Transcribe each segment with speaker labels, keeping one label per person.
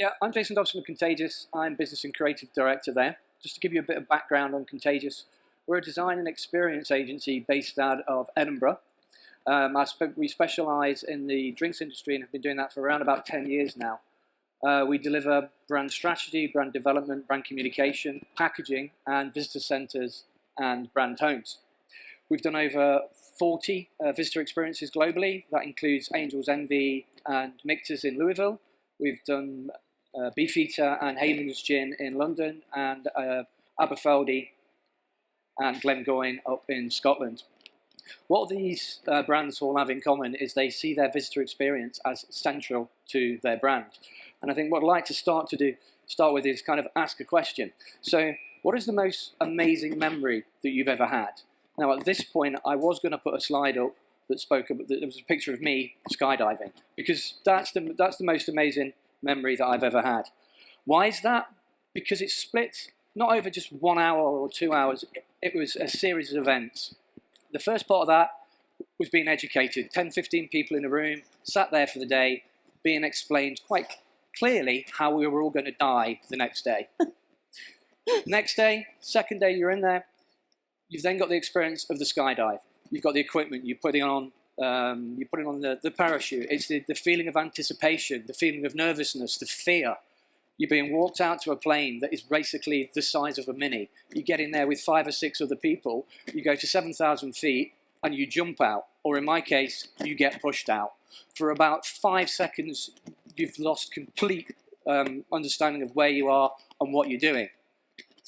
Speaker 1: Yeah, I'm Jason Dobson of Contagious. I'm Business and Creative Director there. Just to give you a bit of background on Contagious, we're a design and experience agency based out of Edinburgh. We specialise in the drinks industry and have been doing that for around about 10 years now. We deliver brand strategy, brand development, brand communication, packaging, and visitor centres and brand homes. We've done over 40 visitor experiences globally. That includes Angel's Envy and Mictors in Louisville. We've done Beefeater and Hayman's Gin in London, and Aberfeldy and Glengoyne up in Scotland. What these brands all have in common is they see their visitor experience as central to their brand. And I think what I'd like to start with is kind of ask a question. So, what is the most amazing memory that you've ever had? Now, at this point, I was going to put a slide up that there was a picture of me skydiving, because that's the most amazing memory that I've ever had. Why is that? Because it's split not over just 1 hour or 2 hours. It was a series of events. The first part of that was being educated. 10, 15 people in a room, sat there for the day, being explained quite clearly how we were all going to die the next day. Next day, second day you're in there, you've then got the experience of the skydive. You've got the equipment, you're putting on the parachute. It's the feeling of anticipation, the feeling of nervousness, the fear. You're being walked out to a plane that is basically the size of a Mini. You get in there with 5 or 6 other people, you go to 7,000 feet and you jump out. Or in my case, you get pushed out. For about 5 seconds, you've lost complete understanding of where you are and what you're doing.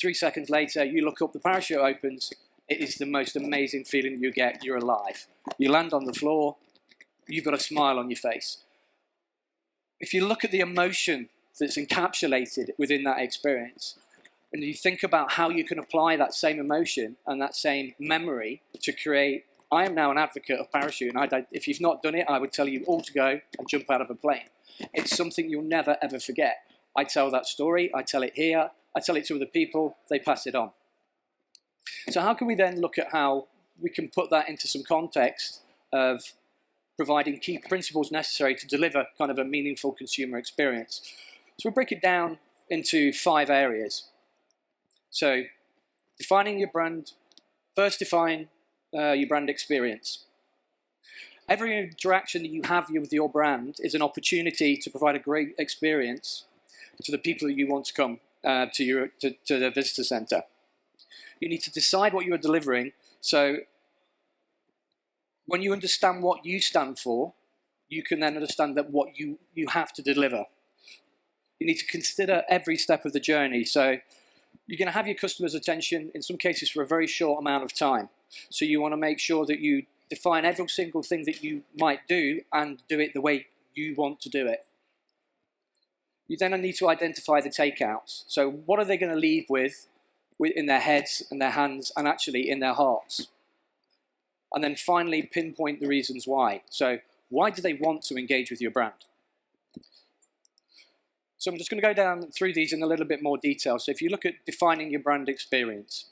Speaker 1: 3 seconds later, you look up, the parachute opens. It is the most amazing feeling you get. You're alive. You land on the floor, you've got a smile on your face. If you look at the emotion that's encapsulated within that experience, and you think about how you can apply that same emotion and that same memory to create, I am now an advocate of parachute, and if you've not done it, I would tell you all to go and jump out of a plane. It's something you'll never ever forget. I tell that story, I tell it here, I tell it to other people, they pass it on. So how can we then look at how we can put that into some context of providing key principles necessary to deliver kind of a meaningful consumer experience? So we'll break it down into 5 areas. So defining your brand. First, define your brand experience. Every interaction that you have with your brand is an opportunity to provide a great experience to the people that you want to come to the visitor centre. You need to decide what you are delivering. So when you understand what you stand for, you can then understand that what you have to deliver. You need to consider every step of the journey. So you're going to have your customer's attention, in some cases, for a very short amount of time. So you want to make sure that you define every single thing that you might do and do it the way you want to do it. You then need to identify the takeouts. So what are they going to leave with in their heads and their hands and actually in their hearts? And then finally pinpoint the reasons why. So why do they want to engage with your brand? So I'm just going to go down through these in a little bit more detail. So if you look at defining your brand experience,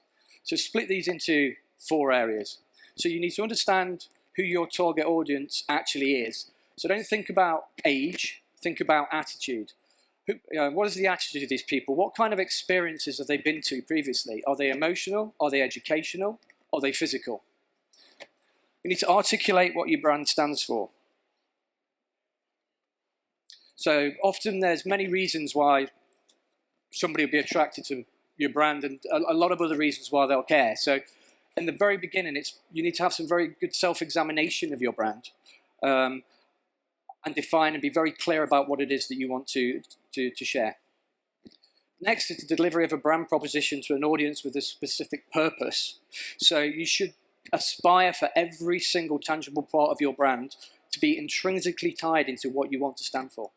Speaker 1: so split these into 4 areas. So you need to understand who your target audience actually is. So don't think about age, think about attitude. What is the attitude of these people? What kind of experiences have they been to previously? Are they emotional? Are they educational? Are they physical? You need to articulate what your brand stands for. So often there's many reasons why somebody will be attracted to your brand, and a lot of other reasons why they'll care. So in the very beginning, you need to have some very good self-examination of your brand, and define and be very clear about what it is that you want to share. Next is the delivery of a brand proposition to an audience with a specific purpose. So you should aspire for every single tangible part of your brand to be intrinsically tied into what you want to stand for.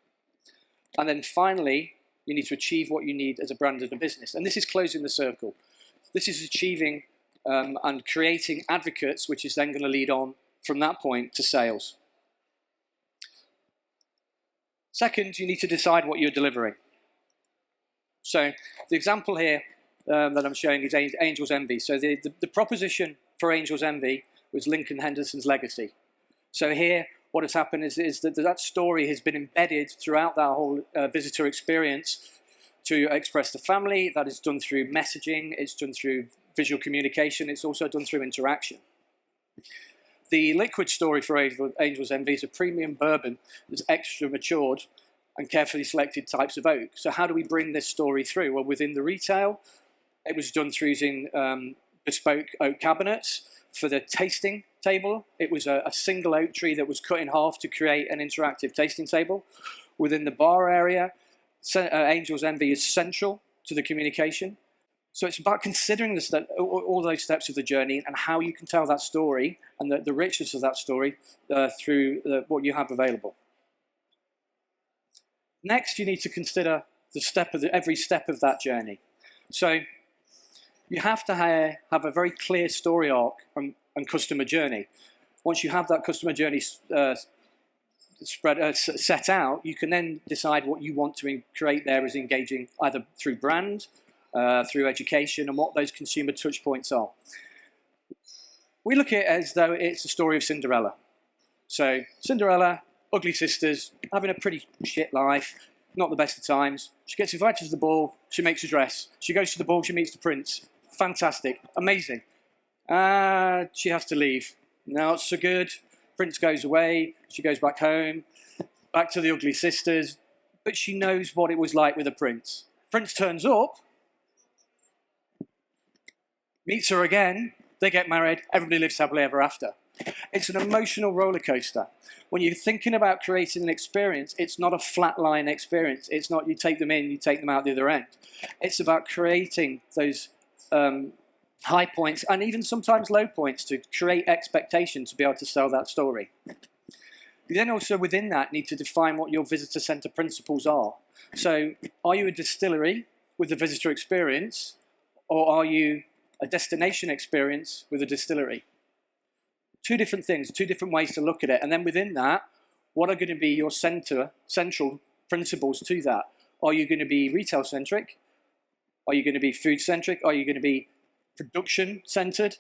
Speaker 1: And then finally, you need to achieve what you need as a brand and a business. And this is closing the circle. This is achieving and creating advocates, which is then going to lead on from that point to sales. Second, you need to decide what you're delivering. So the example here that I'm showing is Angel's Envy. So the proposition for Angel's Envy was Lincoln Henderson's legacy. So here what has happened is that that story has been embedded throughout that whole visitor experience to express the family. That is done through messaging, it's done through visual communication, it's also done through interaction. The liquid story for Angel's Envy is a premium bourbon that's extra matured and carefully selected types of oak. So how do we bring this story through? Well, within the retail, it was done through using bespoke oak cabinets. For the tasting table, it was a single oak tree that was cut in half to create an interactive tasting table. Within the bar area, Angel's Envy is central to the communication. So it's about considering all those steps of the journey and how you can tell that story and the richness of that story through what you have available. Next, you need to consider every step of that journey. So you have to have a very clear story arc and customer journey. Once you have that customer journey set out, you can then decide what you want to create there as engaging either through brand, through education, and what those consumer touch points are. We look at it as though it's a story of Cinderella. So Cinderella, ugly sisters, having a pretty shit life, not the best of times. She gets invited to the ball, she makes a dress. She goes to the ball, she meets the prince. Fantastic, amazing. She has to leave. Not so good. Prince goes away, she goes back home, back to the ugly sisters, but she knows what it was like with a prince. Prince turns up, meets her again, they get married, everybody lives happily ever after. It's an emotional roller coaster. When you're thinking about creating an experience, it's not a flatline experience. It's not you take them in, you take them out the other end. It's about creating those high points and even sometimes low points to create expectation to be able to sell that story. You then also within that need to define what your visitor center principles are. So are you a distillery with a visitor experience, or are you a destination experience with a distillery? Two different things, two different ways to look at it. And then within that, what are going to be your central principles to that? Are you going to be retail centric? Are you going to be food centric? Are you going to be production centered?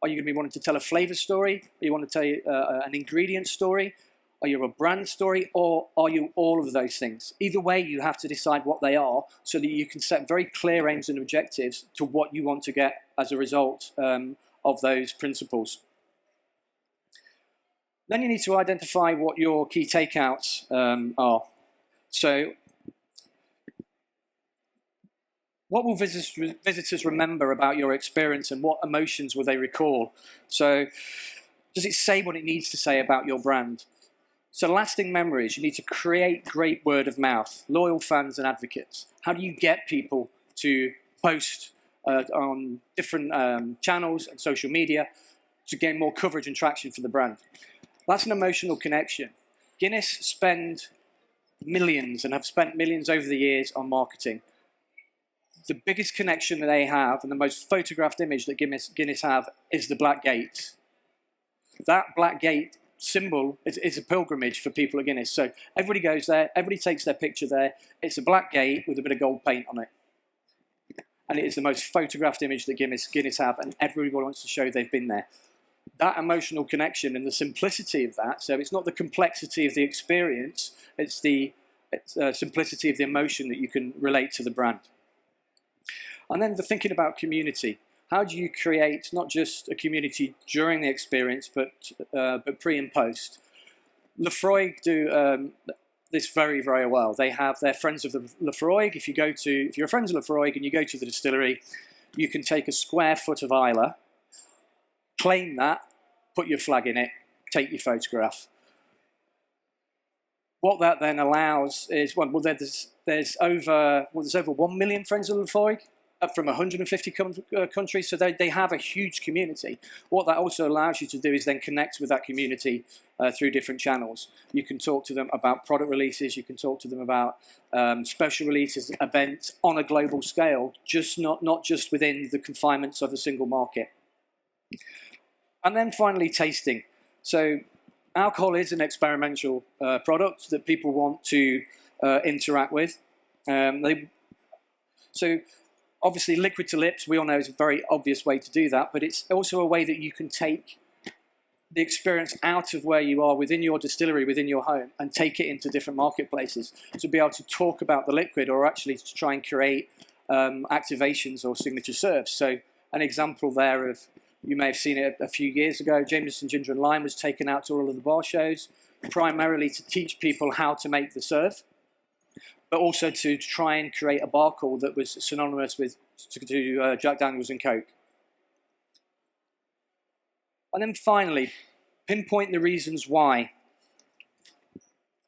Speaker 1: Are you going to be wanting to tell a flavor story? Are you want to tell an ingredient story? Are you a brand story? Or are you all of those things? Either way, you have to decide what they are so that you can set very clear aims and objectives to what you want to get as a result of those principles. Then you need to identify what your key takeouts are. So what will visitors remember about your experience, and what emotions will they recall? So does it say what it needs to say about your brand? So lasting memories, you need to create great word of mouth, loyal fans and advocates. How do you get people to post on different channels and social media to gain more coverage and traction for the brand? That's an emotional connection. Guinness spend millions and have spent millions over the years on marketing. The biggest connection that they have and the most photographed image that Guinness have is the Black Gate. That Black Gate symbol is a pilgrimage for people at Guinness. So everybody goes there, everybody takes their picture there. It's a black gate with a bit of gold paint on it. And it is the most photographed image that Guinness have, and everybody wants to show they've been there. That emotional connection and the simplicity of that, so it's not the complexity of the experience, it's the simplicity of the emotion that you can relate to the brand. And then the thinking about community. How do you create not just a community during the experience, but pre and post? Lefroy do this very, very well. They have their Friends of the Lefroy. If you're friends of Lefroy and you go to the distillery, you can take a square foot of Islay, claim that, put your flag in it, take your photograph. What that then allows is, there's over 1 million Friends of Lefroy from 150 countries, so they have a huge community. What that also allows you to do is then connect with that community through different channels. You can talk to them about product releases, you can talk to them about special releases, events on a global scale, not just within the confinements of a single market. And then finally, tasting. So alcohol is an experimental product that people want to interact with. So obviously, liquid to lips, we all know is a very obvious way to do that, but it's also a way that you can take the experience out of where you are within your distillery, within your home, and take it into different marketplaces to be able to talk about the liquid, or actually to try and create activations or signature serves. So an example there of, you may have seen it a few years ago, Jameson Ginger and Lime was taken out to all of the bar shows, primarily to teach people how to make the serve, but also to try and create a bar call that was synonymous with Jack Daniels and Coke. And then finally, pinpoint the reasons why.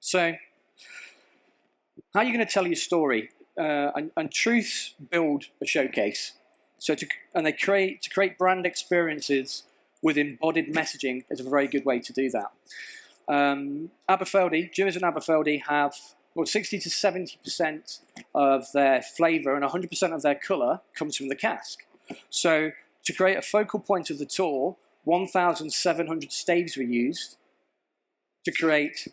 Speaker 1: So, how are you going to tell your story? And truths build a showcase. So, to create brand experiences with embodied messaging is a very good way to do that. Aberfeldy, Jewers and Aberfeldy have 60 to 70% of their flavour and 100% of their colour comes from the cask. So, to create a focal point of the tour, 1,700 staves were used to create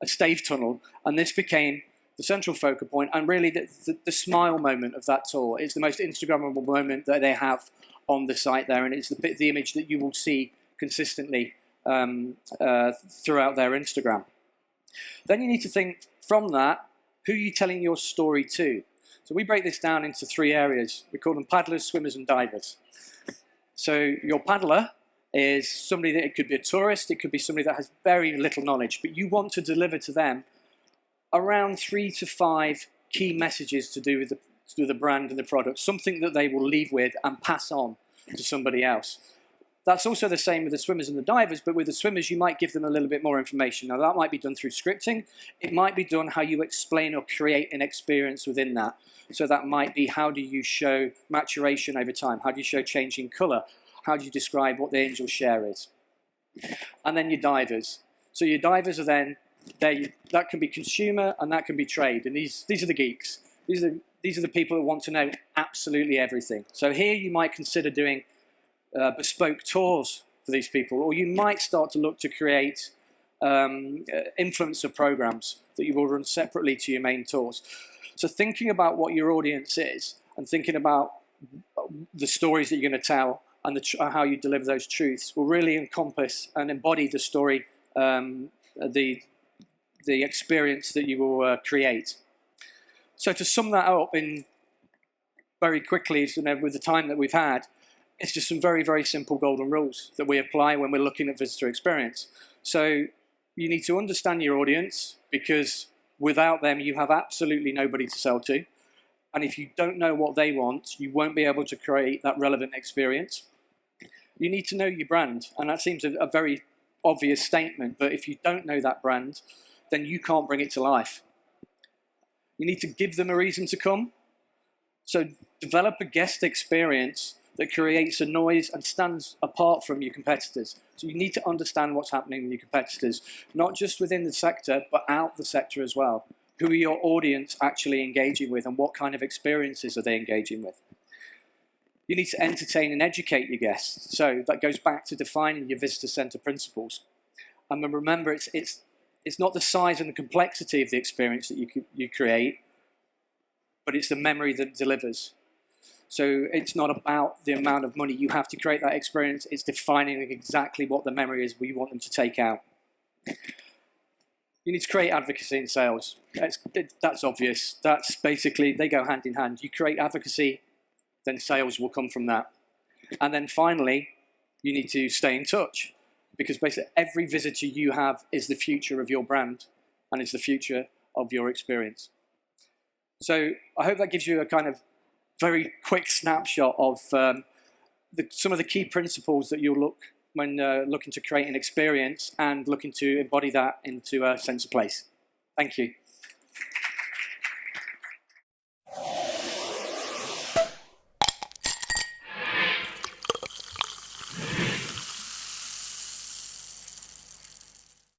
Speaker 1: a stave tunnel, and this became the central focal point, and really the smile moment of that tour. It's the most Instagrammable moment that they have on the site there, and it's the image that you will see consistently throughout their Instagram. Then you need to think from that, who are you telling your story to? So we break this down into 3 areas. We call them paddlers, swimmers, and divers. So your paddler is somebody that, it could be a tourist, it could be somebody that has very little knowledge, but you want to deliver to them around 3 to 5 key messages to do with the brand and the product, something that they will leave with and pass on to somebody else. That's also the same with the swimmers and the divers, but with the swimmers you might give them a little bit more information. Now that might be done through scripting, it might be done how you explain or create an experience within that. So that might be, how do you show maturation over time? How do you show changing colour? How do you describe what the angel share is? And then your divers. So your divers are then, that can be consumer and that can be trade. And these are the geeks. These are the people that want to know absolutely everything. So here you might consider doing bespoke tours for these people, or you might start to look to create influencer programs that you will run separately to your main tours. So thinking about what your audience is and thinking about the stories that you're going to tell and how you deliver those truths will really encompass and embody the story, the experience that you will create. So to sum that up in very quickly, with the time that we've had, it's just some very, very simple golden rules that we apply when we're looking at visitor experience. So you need to understand your audience, because without them you have absolutely nobody to sell to. And if you don't know what they want, you won't be able to create that relevant experience. You need to know your brand, and that seems a very obvious statement, but if you don't know that brand, then you can't bring it to life. You need to give them a reason to come. So develop a guest experience that creates a noise and stands apart from your competitors. So you need to understand what's happening with your competitors, not just within the sector, but out the sector as well. Who are your audience actually engaging with, and what kind of experiences are they engaging with? You need to entertain and educate your guests. So that goes back to defining your visitor centre principles. And remember, it's not the size and the complexity of the experience that you create, but it's the memory that delivers. So it's not about the amount of money you have to create that experience, it's defining exactly what the memory is we want them to take out. You need to create advocacy in sales. That's obvious. That's basically, they go hand in hand. You create advocacy, then sales will come from that. And then finally, you need to stay in touch, because basically every visitor you have is the future of your brand, and it's the future of your experience. So I hope that gives you a kind of very quick snapshot of some of the key principles that you'll look when looking to create an experience and looking to embody that into a sense of place. Thank you.